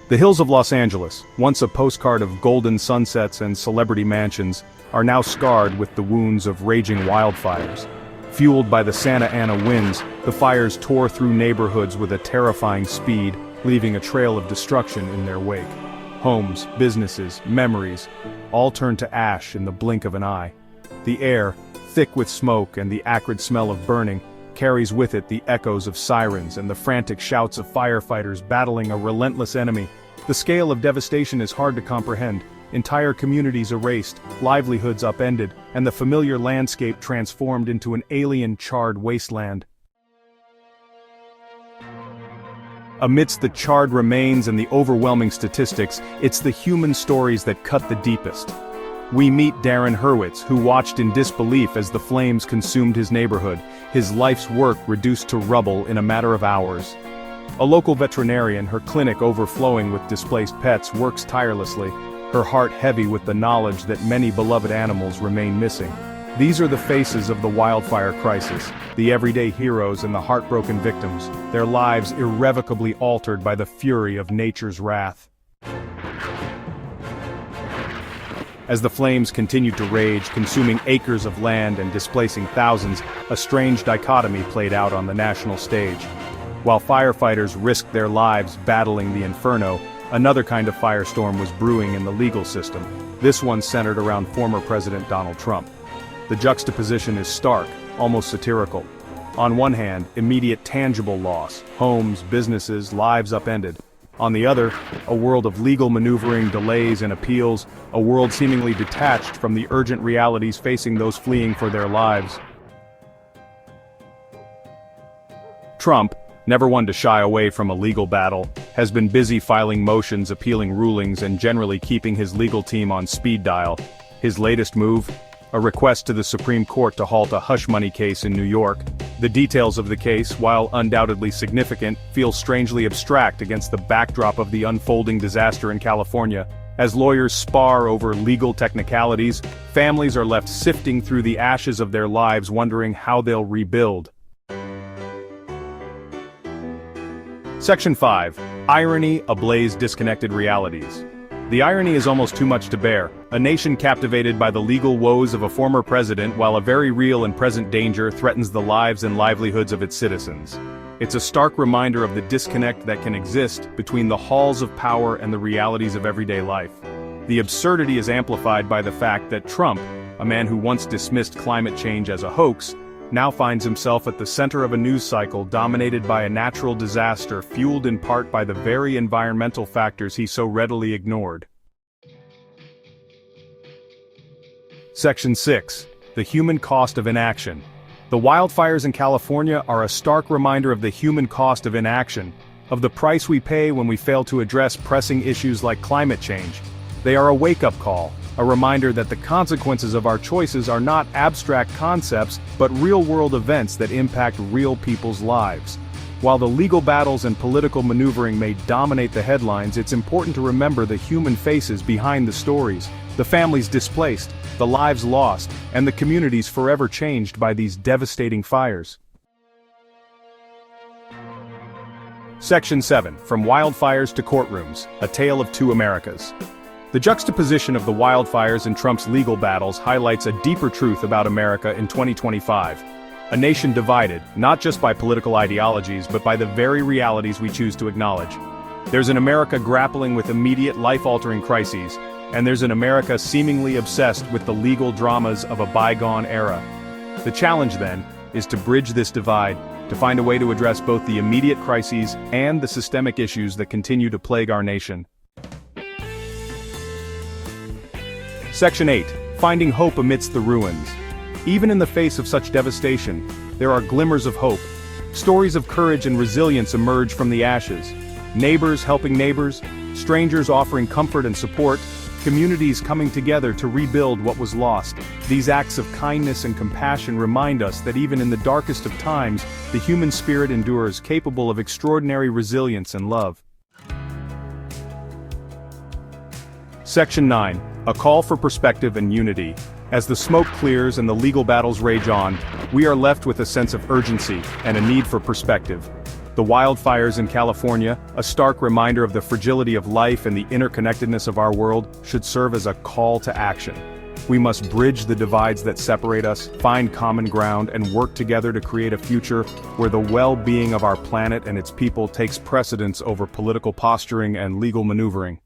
The hills of Los Angeles, once a postcard of golden sunsets and celebrity mansions, are now scarred with the wounds of raging wildfires. Fueled by the Santa Ana winds, the fires tore through neighborhoods with a terrifying speed, leaving a trail of destruction in their wake. Homes, businesses, memories, all turned to ash in the blink of an eye. The air, thick with smoke and the acrid smell of burning, carries with it the echoes of sirens and the frantic shouts of firefighters battling a relentless enemy. The scale of devastation is hard to comprehend. Entire communities erased, livelihoods upended, and the familiar landscape transformed into an alien charred wasteland. Amidst the charred remains and the overwhelming statistics, it's the human stories that cut the deepest. We meet Darren Hurwitz, who watched in disbelief as the flames consumed his neighborhood, his life's work reduced to rubble in a matter of hours. A local veterinarian, her clinic overflowing with displaced pets, works tirelessly, her heart heavy with the knowledge that many beloved animals remain missing. These are the faces of the wildfire crisis, the everyday heroes and the heartbroken victims, their lives irrevocably altered by the fury of nature's wrath. As the flames continued to rage, consuming acres of land and displacing thousands, a strange dichotomy played out on the national stage. While firefighters risked their lives battling the inferno, another kind of firestorm was brewing in the legal system, this one centered around former President Donald Trump. The juxtaposition is stark, almost satirical. On one hand, immediate tangible loss, homes, businesses, lives upended. On the other, a world of legal maneuvering, delays, and appeals, a world seemingly detached from the urgent realities facing those fleeing for their lives. Trump, never one to shy away from a legal battle, has been busy filing motions, appealing rulings, and generally keeping his legal team on speed dial. His latest move? A request to the Supreme Court to halt a hush money case in New York. The details of the case, while undoubtedly significant, feel strangely abstract against the backdrop of the unfolding disaster in California. As lawyers spar over legal technicalities, families are left sifting through the ashes of their lives wondering how they'll rebuild. Section 5. Irony ablaze disconnected realities. The irony is almost too much to bear. A nation captivated by the legal woes of a former president while a very real and present danger threatens the lives and livelihoods of its citizens. It's a stark reminder of the disconnect that can exist between the halls of power and the realities of everyday life. The absurdity is amplified by the fact that Trump, a man who once dismissed climate change as a hoax, now finds himself at the center of a news cycle dominated by a natural disaster fueled in part by the very environmental factors he so readily ignored. Section 6. The human cost of inaction. The wildfires in California are a stark reminder of the human cost of inaction, of the price we pay when we fail to address pressing issues like climate change. They are a wake-up call, a reminder that the consequences of our choices are not abstract concepts, but real-world events that impact real people's lives. While the legal battles and political maneuvering may dominate the headlines, it's important to remember the human faces behind the stories, the families displaced, the lives lost, and the communities forever changed by these devastating fires. Section 7. From wildfires to courtrooms, a tale of two Americas. The juxtaposition of the wildfires and Trump's legal battles highlights a deeper truth about America in 2025. A nation divided, not just by political ideologies but by the very realities we choose to acknowledge. There's an America grappling with immediate life-altering crises, and there's an America seemingly obsessed with the legal dramas of a bygone era. The challenge, then, is to bridge this divide, to find a way to address both the immediate crises and the systemic issues that continue to plague our nation. Section 8. Finding hope amidst the ruins. Even in the face of such devastation, there are glimmers of hope. Stories of courage and resilience emerge from the ashes. Neighbors helping neighbors, strangers offering comfort and support, communities coming together to rebuild what was lost. These acts of kindness and compassion remind us that even in the darkest of times, the human spirit endures, capable of extraordinary resilience and love. Section 9. A call for perspective and unity. As the smoke clears and the legal battles rage on, we are left with a sense of urgency and a need for perspective. The wildfires in California, a stark reminder of the fragility of life and the interconnectedness of our world, should serve as a call to action. We must bridge the divides that separate us, find common ground, and work together to create a future where the well-being of our planet and its people takes precedence over political posturing and legal maneuvering.